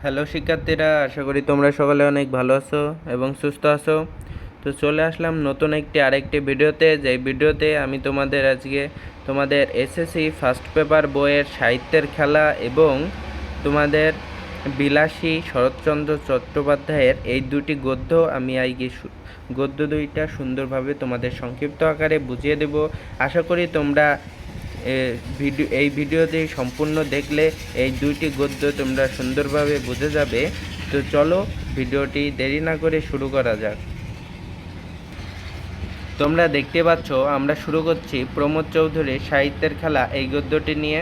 Hello শিক্ষার্থীরা, আশা করি তোমরা সকলে অনেক ভালো আছো এবং সুস্থ আছো। তো চলে আসলাম নতুন আরেকটি ভিডিওতে। যেই ভিডিওতে আমি তোমাদের এসএসসি ফার্স্ট পেপার বইয়ের সাহিত্যের খেলা এবং তোমাদের বিলাসী শরৎচন্দ্র চট্টোপাধ্যায়ের এই দুটি গদ্য আমি গদ্য দুইটা সুন্দরভাবে তোমাদের সংক্ষিপ্ত আকারে বুঝিয়ে দেব। আশা করি তোমরা এই ভিডিওটি সম্পূর্ণ দেখলে এই দুইটি গদ্য তোমরা সুন্দরভাবে বুঝে যাবে। তো চলো ভিডিওটি দেরি না করে শুরু করা যাক। তোমরা দেখতে পাচ্ছ আমরা শুরু করছি প্রমোদ চৌধুরীর সাহিত্যের খেলা এই গদ্যটি নিয়ে।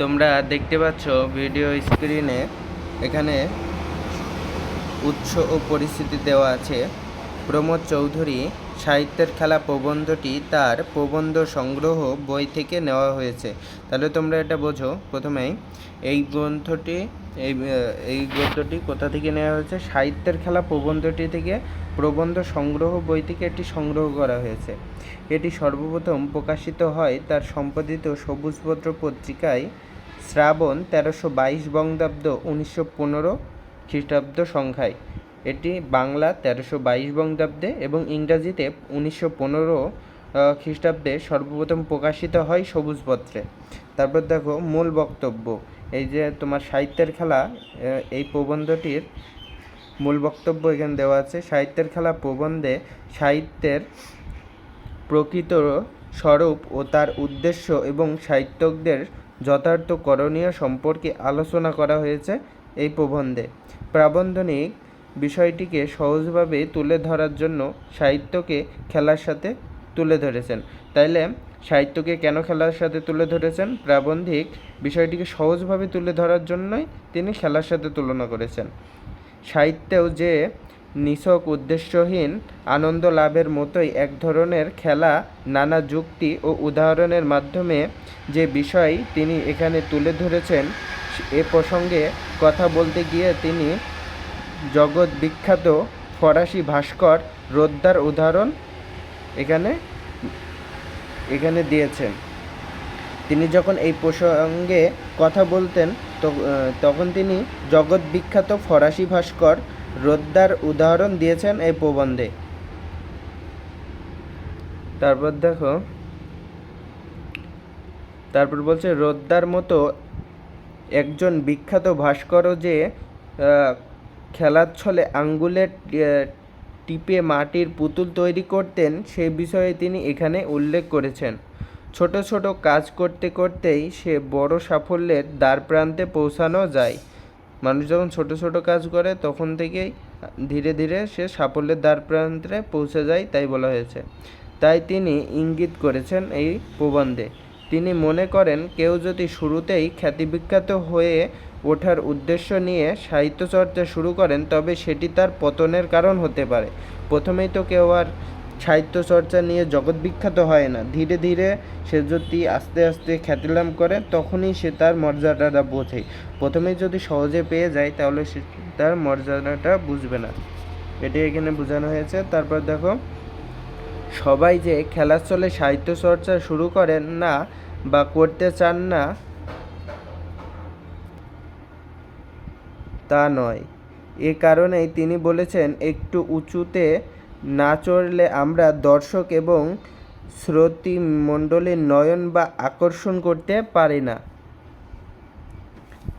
তোমরা দেখতে পাচ্ছ ভিডিও স্ক্রিনে এখানে উৎস ও পরিস্থিতি দেওয়া আছে। প্রমোদ চৌধুরী সাহিত্যের খেলা প্রবন্ধটি তার প্রবন্ধ সংগ্রহ বই থেকে নেওয়া হয়েছে। তাহলে তোমরা এটা বোঝো প্রথমেই এই গদ্যটি কোথা থেকে নেওয়া হয়েছে? সাহিত্যের খেলা প্রবন্ধটি থেকে, প্রবন্ধ সংগ্রহ বই থেকে এটি সংগ্রহ করা হয়েছে। এটি সর্বপ্রথম প্রকাশিত হয় তার সম্পাদিত সবুজপত্র পত্রিকায় শ্রাবণ 1322 বঙ্গাব্দ 1915 খ্রিস্টাব্দ সংখ্যায়। এটি বাংলা 1322 বঙ্গাব্দে এবং ইংরাজিতে 1915 খ্রিস্টাব্দে সর্বপ্রথম প্রকাশিত হয় সবুজপত্রে। তারপর দেখো মূল বক্তব্য। এই যে তোমার সাহিত্যের খেলা এই প্রবন্ধটির মূল বক্তব্য এখানে দেওয়া আছে। সাহিত্যের খেলা প্রবন্ধে সাহিত্যের প্রকৃত স্বরূপ ও তার উদ্দেশ্য এবং সাহিত্যকদের যথার্থ করণীয় সম্পর্কে আলোচনা করা হয়েছে এই প্রবন্ধে। প্রাবন্ধিক বিষয়টিকে সহজভাবে তুলে ধরার জন্য সাহিত্যকে খেলার সাথে তুলে ধরেছেন। তাইলে সাহিত্যকে কেন খেলার সাথে তুলে ধরেছেন? প্রাবন্ধিক বিষয়টিকে সহজভাবে তুলে ধরার জন্যই তিনি খেলার সাথে তুলনা করেছেন। সাহিত্যেও যে নিছক উদ্দেশ্যহীন আনন্দ লাভের মতোই এক ধরনের খেলা নানা যুক্তি ও উদাহরণের মাধ্যমে যে বিষয় তিনি এখানে তুলে ধরেছেন, এ প্রসঙ্গে কথা বলতে গিয়ে তিনি জগৎ বিখ্যাত ফরাসি ভাস্কর রোদ্দার উদাহরণ এখানে দিয়েছেন। তিনি যখন এই প্রসঙ্গে কথা বলতেন তখন তিনি জগৎ বিখ্যাত ফরাসি ভাস্কর রোদ্দার উদাহরণ দিয়েছেন এই প্রবন্ধে। তারপর বলছে রোদ্দার মতো একজন বিখ্যাত ভাস্করও যে খেলার ছলে আঙ্গুলে টিপে মাটির পুতুল তৈরি করতেন সেই বিষয়ে তিনি এখানে উল্লেখ করেছেন। ছোট ছোট কাজ করতে করতেই সে বড় সাফল্যের দ্বারপ্রান্তে পৌঁছানো যায়। মানুষ যখন ছোট ছোট কাজ করে তখন থেকেই ধীরে ধীরে সে সাফল্যের দ্বারপ্রান্তে পৌঁছে যায়, তাই বলা হয়েছে। তাই তিনি ইঙ্গিত করেছেন এই প্রবন্ধে। তিনি মনে করেন কেউ যদি শুরুতেই খ্যাতিবিখ্যাত হয়ে ওঠার উদ্দেশ্য নিয়ে সাহিত্যচর্চা শুরু করেন তবে সেটি তার পতনের কারণ হতে পারে। প্রথমেই তো কেউ আর সাহিত্যচর্চা নিয়ে জগৎ বিখ্যাত হয় না। ধীরে ধীরে সে যদি আস্তে আস্তে খ্যাতিলাভ করে তখনই সে তার মর্যাদাটা বোঝে। প্রথমেই যদি সহজে পেয়ে যায় তাহলে সে তার মর্যাদাটা বুঝবে না। এটি এখানে বোঝানো হয়েছে। তারপর দেখো, সবাই যে খেলার চলে সাহিত্যচর্চা শুরু করেন না বা করতে চান না তা নয়। এ কারণেই তিনি বলেছেন একটু উঁচুতে না চড়লে আমরা দর্শক এবং শ্রোতৃ মণ্ডলীর নয়ন বা আকর্ষণ করতে পারি না।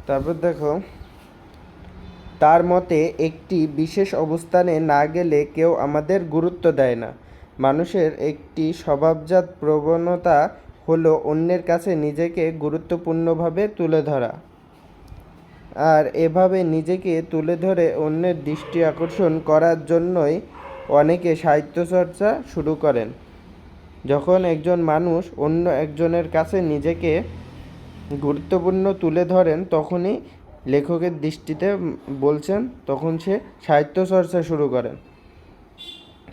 তারপর দেখো, তার মতে একটি বিশেষ অবস্থানে না গেলে কেউ আমাদের গুরুত্ব দেয় না। মানুষের একটি স্বভাবজাত প্রবণতা হলো অন্যের কাছে নিজেকে গুরুত্বপূর্ণভাবে তুলে ধরা, আর এভাবে নিজেকে তুলে ধরে অন্যের দৃষ্টি আকর্ষণ করার জন্যই অনেকে সাহিত্যচর্চা শুরু করেন। যখন একজন মানুষ অন্য একজনের কাছে নিজেকে গুরুত্বপূর্ণ তুলে ধরেন তখনই লেখকের দৃষ্টিতে বলছেন, তখন সে সাহিত্যচর্চা শুরু করেন।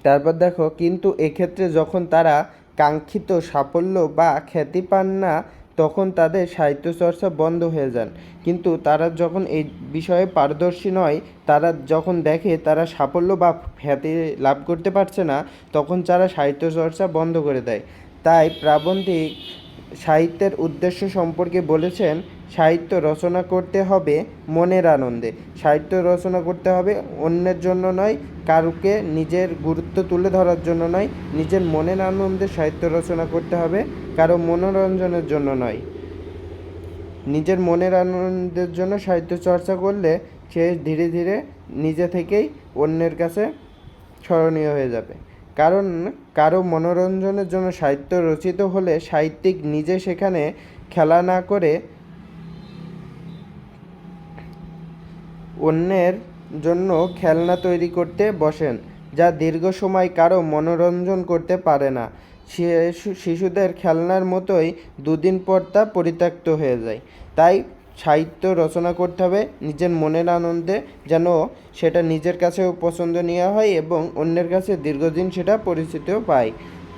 তারপর দেখো, কিন্তু এক্ষেত্রে যখন তারা কাঙ্ক্ষিত সাফল্য বা খ্যাতি পান না তখন তাদের সাহিত্যচর্চা বন্ধ হয়ে যান। কিন্তু তারা যখন এই বিষয়ে পারদর্শী নয়, তারা যখন দেখে তারা সাফল্য বা খ্যাতি লাভ করতে পারছে না তখন তারা সাহিত্যচর্চা বন্ধ করে দেয়। তাই প্রাবন্ধিক সাহিত্যের উদ্দেশ্য সম্পর্কে বলেছেন, সাহিত্য রচনা করতে হবে মনের আনন্দে। সাহিত্য রচনা করতে হবে অন্যের জন্য নয়, কারুকে নিজের গুরুত্ব তুলে ধরার জন্য নয়, নিজের মনের আনন্দে সাহিত্য রচনা করতে হবে, কারো মনোরঞ্জনের জন্য নয়। নিজের মনের আনন্দের জন্য সাহিত্য চর্চা করলে সে ধীরে ধীরে নিজে থেকেই অন্যের কাছে স্মরণীয় হয়ে যাবে। কারণ কারো মনোরঞ্জনের জন্য সাহিত্য রচিত হলে সাহিত্যিক নিজে সেখানে খেলা না করে অন্যের জন্য খেলনা তৈরি করতে বসেন, যা দীর্ঘ সময় কারো মনোরঞ্জন করতে পারে না। শিশুদের খেলনার মতোই দুদিন পর তা পরিত্যক্ত হয়ে যায়। তাই সাহিত্য রচনা করতে হবে নিজের মনের আনন্দে, যেন সেটা নিজের কাছেও পছন্দনীয় হয় এবং অন্যের কাছে দীর্ঘদিন সেটা পরিচিতিও পায়।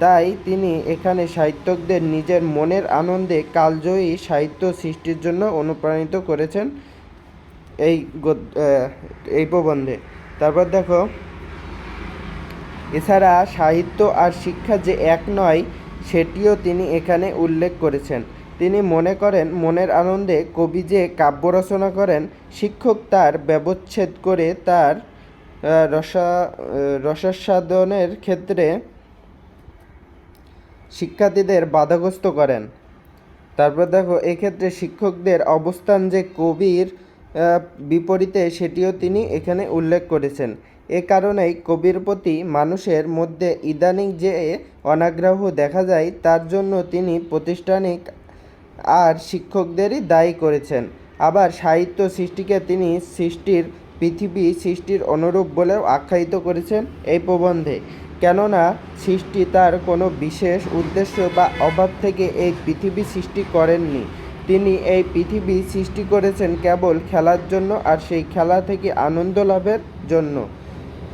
তাই তিনি এখানে সাহিত্যিকদের নিজের মনের আনন্দে কালজয়ী সাহিত্য সৃষ্টির জন্য অনুপ্রাণিত করেছেন এই প্রবন্ধে। তারপর দেখো, এছাড়া সাহিত্য আর শিক্ষা যে এক নয় সেটিও তিনি এখানে উল্লেখ করেছেন। তিনি মনে করেন মনের আনন্দে কবি যে কাব্য রচনা করেন, শিক্ষক তার ব্যবচ্ছেদ করে তার রসাস্বাদনের ক্ষেত্রে শিক্ষার্থীদের বাধাগ্রস্ত করেন। তারপর দেখো, এক্ষেত্রে শিক্ষকদের অবস্থান যে কবির বিপরীতে সেটিও তিনি এখানে উল্লেখ করেছেন। এ কারণেই কবির প্রতি মানুষের মধ্যে ইদানিং যে অনাগ্রহ দেখা যায় তার জন্য তিনি প্রাতিষ্ঠানিক আর শিক্ষকদেরই দায়ী করেছেন। আবার সাহিত্য সৃষ্টিকে তিনি পৃথিবী সৃষ্টির অনুরূপ বলেও আখ্যায়িত করেছেন এই প্রবন্ধে। কেননা সৃষ্টি তার কোনো বিশেষ উদ্দেশ্য বা অভাব থেকে এই পৃথিবী সৃষ্টি করেননি। তিনি এই পৃথিবী সৃষ্টি করেছেন কেবল খেলার জন্য, আর সেই খেলা থেকে আনন্দ লাভের জন্য।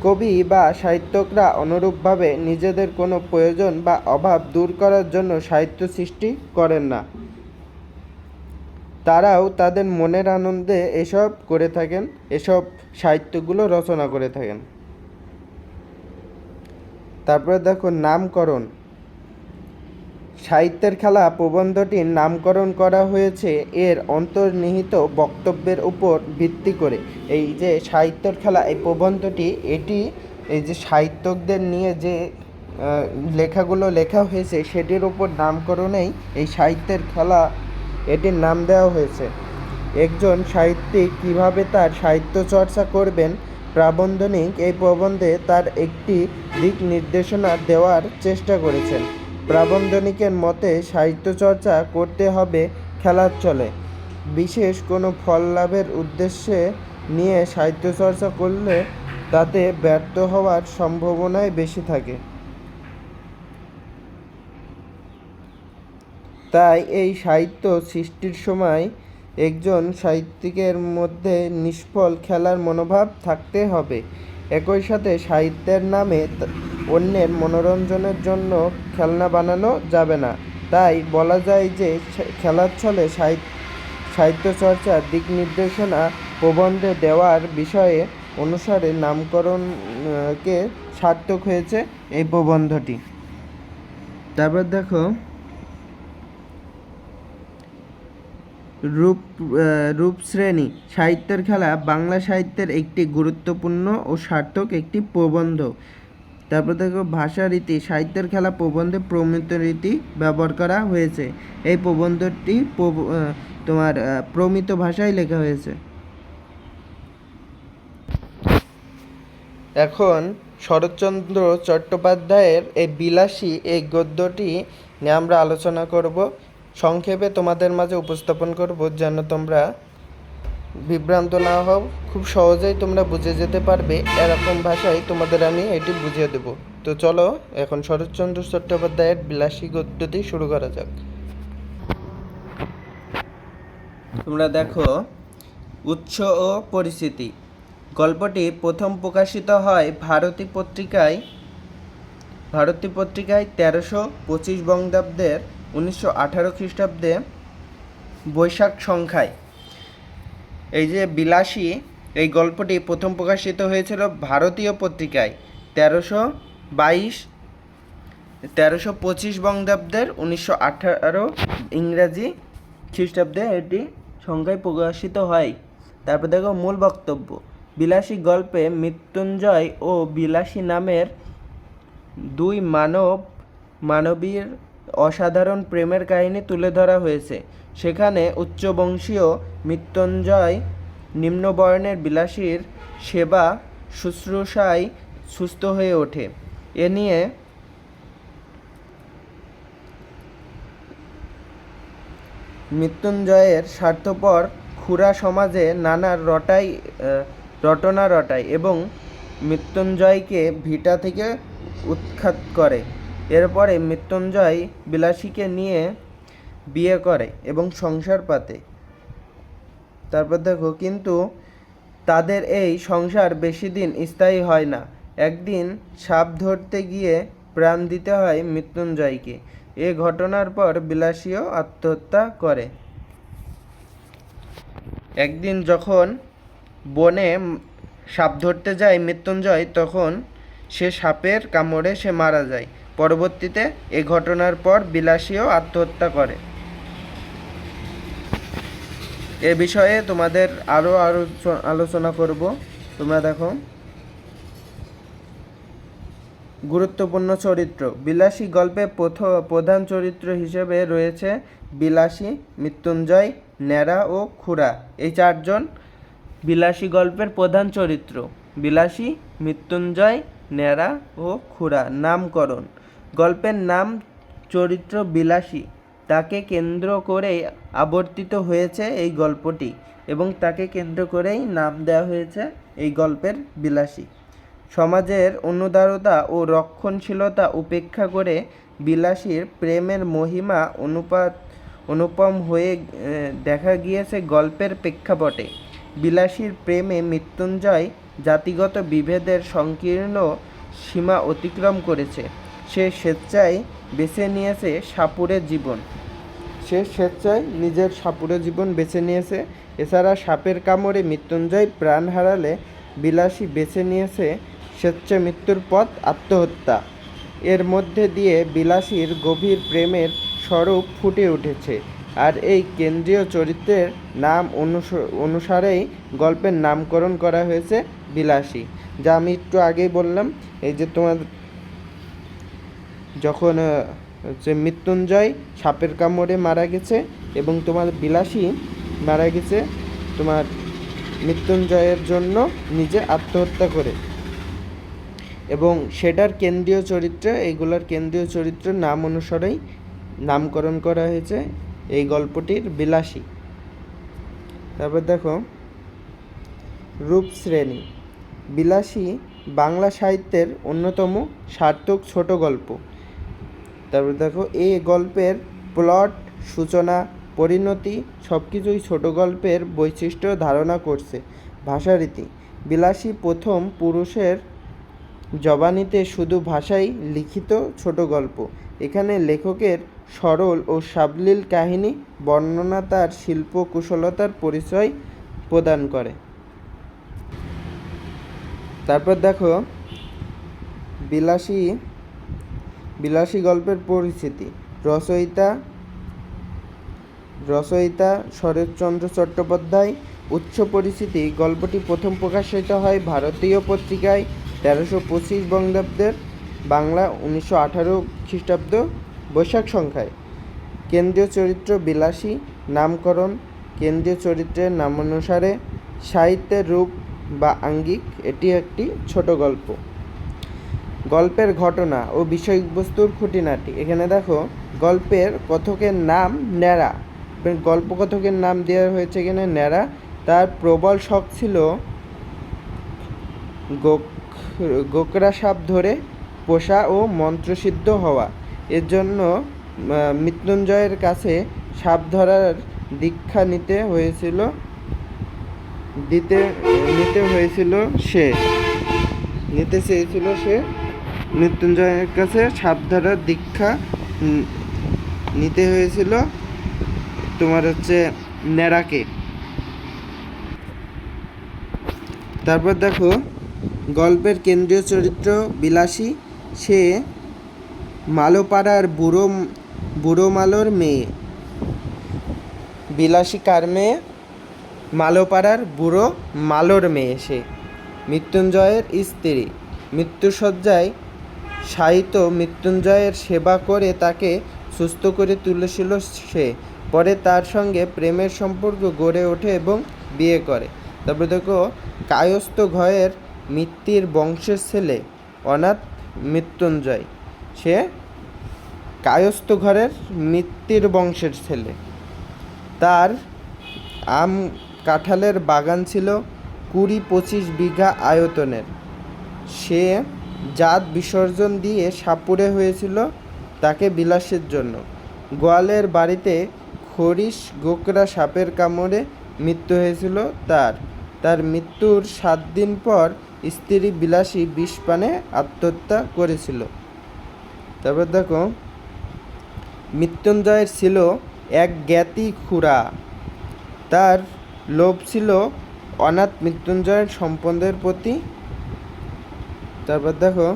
কবি বা সাহিত্যিকরা অনুরূপভাবে নিজেদের কোনো প্রয়োজন বা অভাব দূর করার জন্য সাহিত্য সৃষ্টি করেন না, তারাও তাদের মনের আনন্দে এসব করে থাকেন, এসব সাহিত্যগুলো রচনা করে থাকেন। তারপরে দেখো, নামকরণ। সাহিত্যের খেলা প্রবন্ধটির নামকরণ করা হয়েছে এর অন্তর্নিহিত বক্তব্যের উপর ভিত্তি করে। এই যে সাহিত্যের খেলা, এই প্রবন্ধটি এই যে সাহিত্যিকদের নিয়ে যে লেখাগুলো লেখা হয়েছে সেটির উপর নামকরণেই এই সাহিত্যের খেলা এটির নাম দেওয়া হয়েছে। একজন সাহিত্যিক কীভাবে তার সাহিত্য চর্চা করবেন, প্রাবন্ধিক এই প্রবন্ধে তার একটি দিক নির্দেশনা দেওয়ার চেষ্টা করেছেন। প্রাবন্ধিকের মতে সাহিত্য চর্চা করতে হবে খেলার ছলে। বিশেষ কোনো ফল লাভের উদ্দেশ্যে নিয়ে সাহিত্য চর্চা করলে তাতে ব্যর্থ হওয়ার সম্ভাবনাই বেশি থাকে। তাই এই সাহিত্য সৃষ্টির সময় একজন সাহিত্যিকের মধ্যে নিষ্ফল খেলার মনোভাব থাকতে হবে। একই সাথে সাহিত্যের নামে অন্যের মনোরঞ্জনের জন্য খেলনা বানানো যাবে না। তাই বলা যায় যে খেলার ছলে সাহিত্য চর্চার দিক নির্দেশনা প্রবন্ধে দেওয়ার বিষয়ে অনুসারে নামকরণকে সার্থক হয়েছে এই প্রবন্ধটি। তারপর দেখো, রূপশ্রেণী। সাহিত্যের খেলা বাংলা সাহিত্যের একটি গুরুত্বপূর্ণ ও সার্থক একটি প্রবন্ধ। তারপর দেখো, ভাষারীতি। সাহিত্যের খেলা প্রবন্ধে প্রমিত রীতি ব্যবহার করা হয়েছে। এই প্রবন্ধটি প্রমিত ভাষায় লেখা হয়েছে। এখন শরৎচন্দ্র চট্টোপাধ্যায়ের এই বিলাসী এই গদ্যটি নিয়ে আমরা আলোচনা করব। সংক্ষেপে তোমাদের মাঝে উপস্থাপন করব যেন তোমরা বিভ্রান্ত না হও, খুব সহজেই তোমরা বুঝে যেতে পারবে, এরকম ভাষায় তোমাদের আমি এটি বুঝিয়ে দেব। তো চলো এখন শরৎচন্দ্র চট্টোপাধ্যায়ের বিলাসী গদ্যটি শুরু করা যাক। তোমরা দেখো, উৎস ও পরিচিতি। গল্পটি প্রথম প্রকাশিত হয় ভারতী পত্রিকায় 1325 বঙ্গাব্দের 1918 খ্রিস্টাব্দে বৈশাখ সংখ্যায়। এই যে বিলাসী এই গল্পটি প্রথম প্রকাশিত হয়েছিল ভারতীয় পত্রিকায় 1325 বঙ্গাব্দের 1918 ইংরাজি খ্রিস্টাব্দে এটি সংখ্যায় প্রকাশিত হয়। তারপর দেখো মূল বক্তব্য। বিলাসী গল্পে মৃত্যুঞ্জয় ও বিলাসী নামের দুই মানবীর অসাধারণ প্রেমের কাহিনী তুলে ধরা হয়েছে। সেখানে উচ্চবংশীয় মৃত্যুঞ্জয় নিম্নবর্ণের বিলাসীর সেবা শুশ্রূষায় সুস্থ হয়ে ওঠে। এ নিয়ে মৃত্যুঞ্জয়ের স্বার্থপর খুড়া সমাজে নানা রটনা রটায় এবং মৃত্যুঞ্জয়কে ভিটা থেকে উৎখাত করে। এরপরে মৃত্যুঞ্জয় বিলাসীকে নিয়ে বিয়ে করে এবং সংসার পাতে। তারপর দেখো কিন্তু তাদের এই সংসার বেশি দিন স্থায়ী হয় না। একদিন সাপ ধরতে গিয়ে প্রাণ দিতে হয় মৃত্যুঞ্জয়কে। এ ঘটনার পর বিলাসীও আত্মহত্যা করে। একদিন যখন বনে সাপ ধরতে যায় মৃত্যুঞ্জয়, তখন সে সাপের কামড়ে সে মারা যায়। পরবর্তীতে এ ঘটনার পর বিলাসীও আত্মহত্যা করে। এ বিষয়ে তোমাদের আরও আলোচনা করব। তোমরা দেখো গুরুত্বপূর্ণ চরিত্র। বিলাসী গল্পে প্রধান চরিত্র হিসেবে রয়েছে বিলাসী, মৃত্যুঞ্জয়, ন্যাড়া ও খুড়া। এই চারজন বিলাসী গল্পের প্রধান চরিত্র। বিলাসী, মৃত্যুঞ্জয়, ন্যাড়া ও খুড়া। নামকরণ। গল্পের নাম চরিত্র বিলাসী, তাকে কেন্দ্র করেই আবর্তিত হয়েছে এই গল্পটি এবং তাকে কেন্দ্র করেই নাম দেওয়া হয়েছে এই গল্পের বিলাসী। সমাজের অনুদারতা ও রক্ষণশীলতা উপেক্ষা করে বিলাসীর প্রেমের মহিমা অনুপম হয়ে দেখা গিয়েছে গল্পের প্রেক্ষাপটে। বিলাসীর প্রেমে মৃত্যুঞ্জয় জাতিগত বিভেদের সংকীর্ণ সীমা অতিক্রম করেছে। সে স্বেচ্ছায় বেছে নিয়েছে সাপুড়ে জীবন। নিজের সাপুড়ে জীবন বেছে নিয়েছে। এছাড়া সাপের কামড়ে মৃত্যুঞ্জয় প্রাণ হারালে বিলাসী বেছে নিয়েছে স্বেচ্ছা মৃত্যুর পথ, আত্মহত্যা। এর মধ্যে দিয়ে বিলাসীর গভীর প্রেমের স্বরূপ ফুটে উঠেছে। আর এই কেন্দ্রীয় চরিত্রের নাম অনুসারেই গল্পের নামকরণ করা হয়েছে বিলাসী, যা আমি একটু আগেই বললাম। এই যে তোমার যখন যে মৃত্যুঞ্জয় সাপের কামড়ে মারা গেছে এবং তোমার বিলাসী মারা গেছে তোমার মৃত্যুঞ্জয়ের জন্য নিজে আত্মহত্যা করে, এবং সেটার কেন্দ্রীয় চরিত্র, এইগুলোর কেন্দ্রীয় চরিত্রের নাম অনুসারেই নামকরণ করা হয়েছে এই গল্পটির বিলাসী। তারপর দেখো রূপশ্রেণী। বিলাসী বাংলা সাহিত্যের অন্যতম সার্থক ছোট গল্প। তারপর দেখো এই গল্পের প্লট, সূচনা, পরিণতি সব কিছুই ছোট গল্পের বৈশিষ্ট্য ধারণা করছে। ভাষারীতি। বিলাসী প্রথম পুরুষের জবানিতে শুধু ভাষায় লিখিত ছোট গল্প। এখানে লেখকের সরল ও সাবলীল কাহিনী বর্ণনা তার শিল্প কুশলতার পরিচয় প্রদান করে। তারপর দেখো বিলাসী গল্পের পরিচিতি। রচয়িতা শরৎচন্দ্র চট্টোপাধ্যায়। উচ্চ পরিচিতি। গল্পটি প্রথম প্রকাশিত হয় ভারতীয় পত্রিকায় 1325 বঙ্গাব্দের, বাংলা 1918 খ্রিস্টাব্দ বৈশাখ সংখ্যায়। কেন্দ্রীয় চরিত্র বিলাসী। নামকরণ। কেন্দ্রীয় চরিত্রের নামানুসারে সাহিত্যের রূপ বা আঙ্গিক। এটি একটি ছোট গল্প। গল্পের ঘটনা ও বিষয়বস্তুর খুঁটিনাটি। এখানে দেখো গল্পের কথকের নাম ন্যাড়া। গল্পকথকের নাম দেওয়া হয়েছে এখানে ন্যাড়া। তার প্রবল শখ ছিল গোকরা সাপ ধরে পোষা ও মন্ত্রসিদ্ধ হওয়া। এর জন্য মৃত্যুঞ্জয়ের কাছে সাপ ধরার দীক্ষা নিতে চেয়েছিল সে মৃত্যুঞ্জয়ের কাছে সাপ ধরার দীক্ষা নিতে হয়েছিল তোমার ন্যাড়াকে। তারপর দেখো গল্পের কেন্দ্রীয় চরিত্র বিলাসী। সে মালোপাড়ার বুড়ো মালোর মেয়ে। বিলাসী কার মেয়ে? মালোপাড়ার বুড়ো মালোর মেয়ে সে, মৃত্যুঞ্জয়ের স্ত্রী। মৃত্যুশয্যায় শায়িত মৃত্যুঞ্জয়ের সেবা করে তাকে সুস্থ করে তুলেছিল সে। পরে তার সঙ্গে প্রেমের সম্পর্ক গড়ে ওঠে এবং বিয়ে করে। তারপরে দেখো, কায়স্থ ঘরের মিত্তির বংশের ছেলে অনাথ মৃত্যুঞ্জয়। সে কায়স্থ ঘরের মিত্তির বংশের ছেলে। তার আম কাঁঠালের বাগান ছিল 20-25 বিঘা আয়তনের। সে জাত বিসর্জন দিয়ে সাপুড়ে হয়েছিল তাকে বিলাসের জন্য। গোয়ালের বাড়িতে খরিশ গোকরা সাপের কামড়ে মৃত্যু হয়েছিল তার। তার মৃত্যুর 7 দিন পর স্ত্রী বিলাসী বিষ পানে আত্মহত্যা করেছিল। তারপর দেখো, মৃত্যুঞ্জয়ের ছিল এক জ্ঞাতি খুড়া। তার লোভ ছিল অনাথ মৃত্যুঞ্জয়ের সম্পদের প্রতি। তারপর দেখো,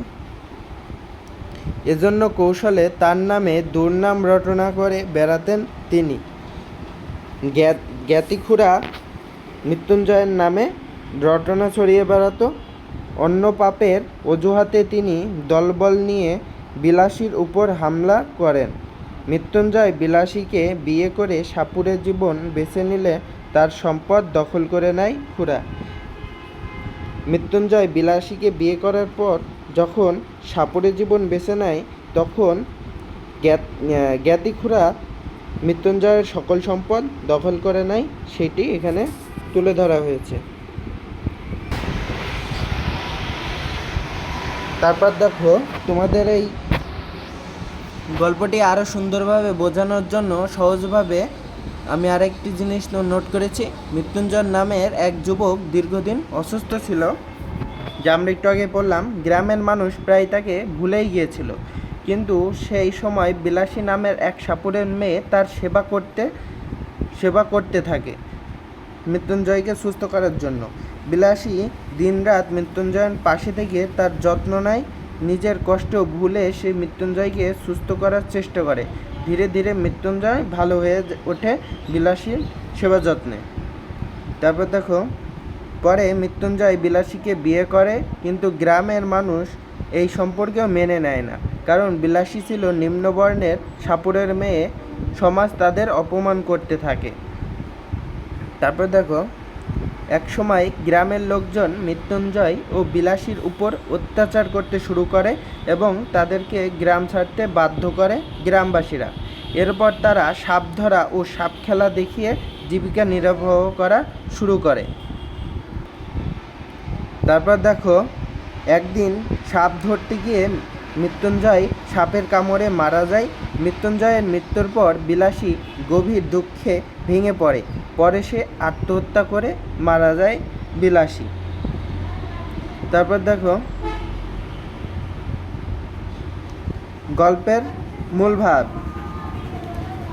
এজন্য কৌশলে তার নামে দুর্নাম রটনা করে বেড়াতেন তিনি। জ্ঞাতিখুড়া মৃত্যুঞ্জয়ের নামে রটনা ছড়িয়ে বেড়াতো। অন্য পাপের অজুহাতে তিনি দলবল নিয়ে বিলাসীর উপর হামলা করেন। মৃত্যুঞ্জয় বিলাসীকে বিয়ে করে সাপুড়ে জীবন বেছে নিলে তার সম্পদ দখল করে নেয় খুড়া। মৃত্যুঞ্জয় বিলাসীকে বিয়ে করার পর যখন সাপুড়ে জীবন বেছে নেয়, তখন জ্ঞাতিখুড়া মৃত্যুঞ্জয়ের সকল সম্পদ দখল করে নেয়। সেটি এখানে তুলে ধরা হয়েছে। তারপর দেখো, তোমাদের এই গল্পটি আরও সুন্দরভাবে বোঝানোর জন্য সহজভাবে আমি আরেকটি জিনিস নোট করেছি। মৃত্যুঞ্জয় নামের এক যুবক দীর্ঘদিন অসুস্থ ছিল, যা আমরা একটু আগে বললাম। গ্রামের মানুষ প্রায় তাকে ভুলেই গিয়েছিল, কিন্তু সেই সময় বিলাসী নামের এক সাপুড়ের মেয়ে তার সেবা করতে থাকে মৃত্যুঞ্জয়কে সুস্থ করার জন্য। বিলাসী দিনরাত মৃত্যুঞ্জয়ের পাশে থেকে তার যত্ন নেয়। নিজের কষ্ট ভুলে সে মৃত্যুঞ্জয়কে সুস্থ করার চেষ্টা করে। ধীরে ধীরে মৃত্যুঞ্জয় ভালো হয়ে ওঠে বিলাসীর সেবা যত্নে। তারপর দেখো, পরে মৃত্যুঞ্জয় বিলাসীকে বিয়ে করে, কিন্তু গ্রামের মানুষ এই সম্পর্কেও মেনে নেয় না, কারণ বিলাসী ছিল নিম্নবর্ণের সাপুড়ের মেয়ে। সমাজ তাদের অপমান করতে থাকে। তারপর দেখো, একসময় গ্রামের লোকজন মৃত্যুঞ্জয় ও বিলাসীর উপর অত্যাচার করতে শুরু করে এবং তাদেরকে গ্রাম ছাড়তে বাধ্য করে গ্রামবাসীরা। এরপর তারা সাপ ধরা ও সাপ খেলা দেখিয়ে জীবিকা নির্বাহ করা শুরু করে। তারপর দেখো, একদিন সাপ ধরতে গিয়ে মৃত্যুঞ্জয় সাপের কামড়ে মারা যায়। মৃত্যুঞ্জয়ের মৃত্যুর পর বিলাসী গভীর দুঃখে ভেঙে পড়ে। পরে সে আত্মহত্যা করে মারা যায় বিলাসী। তারপর দেখো, গল্পের মূল ভাব।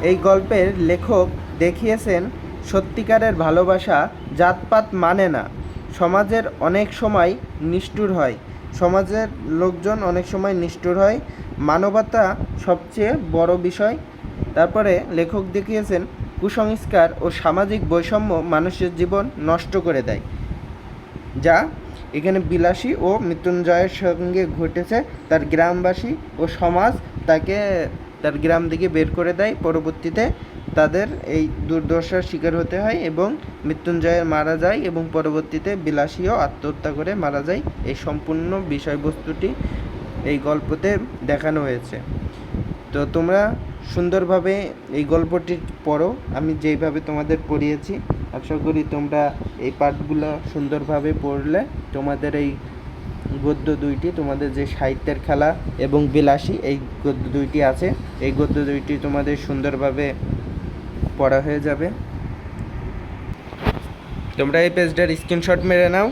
এই গল্পের লেখক দেখিয়েছেন সত্যিকারের ভালোবাসা জাতপাত মানে না। সমাজের অনেক সময় নিষ্ঠুর হয়, সমাজের লোকজন অনেক সময় নিষ্ঠুর হয়। মানবতা সবচেয়ে বড় বিষয়। তারপরে লেখক দেখিয়েছেন কুসংস্কার ও সামাজিক বৈষম্য মানুষের জীবন নষ্ট করে দেয়, যা এখানে বিলাসী ও মৃত্যুঞ্জয়ের সঙ্গে ঘটেছে। তার গ্রামবাসী ও সমাজ তাকে তার গ্রাম থেকে বের করে দেয়। পরবর্তীতে তাদের এই দুর্দশার শিকার হতে হয় এবং মৃত্যুঞ্জয় মারা যায় এবং পরবর্তীতে বিলাসীও আত্মহত্যা করে মারা যায়। এই সম্পূর্ণ বিষয়বস্তুটি এই গল্পতে দেখানো হয়েছে। তো তোমরা সুন্দরভাবে এই গল্পটি পড়ো, আমি যেইভাবে তোমাদের পড়িয়েছি। আশা করি তোমরা এই পাঠগুলো সুন্দরভাবে পড়লে তোমাদের এই গদ্য দুইটি, তোমাদের যে সাহিত্যের খেলা এবং বিলাসী এই গদ্য দুইটি আছে, এই গদ্য দুইটি তোমাদের সুন্দরভাবে পড়া হয়ে যাবে। তোমরা এই পেজটার স্ক্রিনশট মেরে নাও।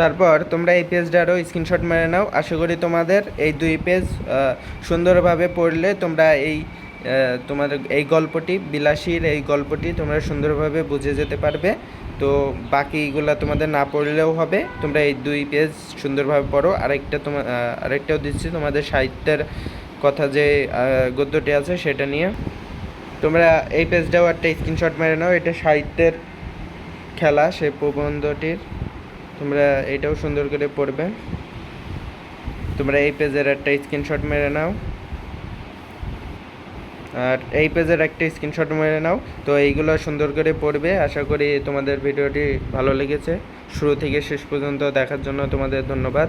তারপর তোমরা এই পেজটারও স্ক্রিনশট মেরে নাও। আশা করি তোমাদের এই 2 পেজ সুন্দরভাবে পড়লে তোমরা তোমাদের এই গল্পটি, বিলাসীর এই গল্পটি তোমরা সুন্দরভাবে বুঝে যেতে পারবে। তো বাকিগুলো তোমাদের না পড়লেও হবে, তোমরা এই 2 পেজ সুন্দরভাবে পড়ো। আরেকটাও দিচ্ছি তোমাদের সাহিত্যের কথা, যে গদ্যটি আছে সেটা নিয়ে। তোমরা এই পেজটাও একটা স্ক্রিনশট মেরে নাও, এটা সাহিত্যের খেলা সে প্রবন্ধটির, তোমরা এটাও সুন্দর করে পড়বে। তোমরা এই পেজের একটা স্ক্রিনশট মেরে নাও, আর এই পেজের একটা স্ক্রিনশট মেরে নাও। তো এইগুলো সুন্দর করে পড়বে। আশা করি তোমাদের ভিডিওটি ভালো লেগেছে। শুরু থেকে শেষ পর্যন্ত দেখার জন্য তোমাদের ধন্যবাদ।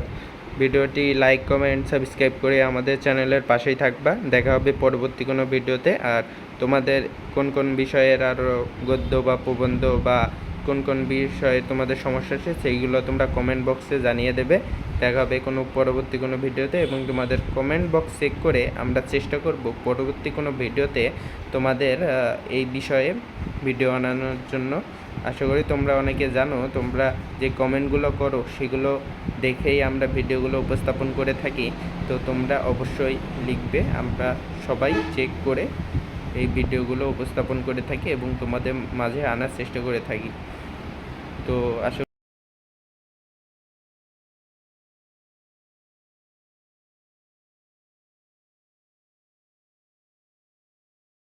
ভিডিওটি লাইক, কমেন্ট, সাবস্ক্রাইব করে আমাদের চ্যানেলের পাশেই থাকবা। দেখা হবে পরবর্তী কোনো ভিডিওতে। আর তোমাদের কোন কোন বিষয়ের আরও গদ্য বা প্রবন্ধ বা কোন কোন বিষয়ে তোমাদের সমস্যা আছে সেইগুলো তোমরা কমেন্ট বক্সে জানিয়ে দেবে। দেখা হবে পরবর্তী কোনো ভিডিওতে, এবং তোমাদের কমেন্ট বক্স চেক করে আমরা চেষ্টা করব পরবর্তী কোনো ভিডিওতে তোমাদের এই বিষয়ে ভিডিও বানানোর জন্য। আশা করি তোমরা অনেকে জানো, তোমরা যে কমেন্টগুলো করো সেগুলো দেখেই আমরা ভিডিওগুলো উপস্থাপন করে থাকি। তো তোমরা অবশ্যই লিখবে, আমরা সবাই চেক করে এই ভিডিওগুলো উপস্থাপন করে থাকি এবং তোমাদের মাঝে আনার চেষ্টা করে থাকি। তো আশা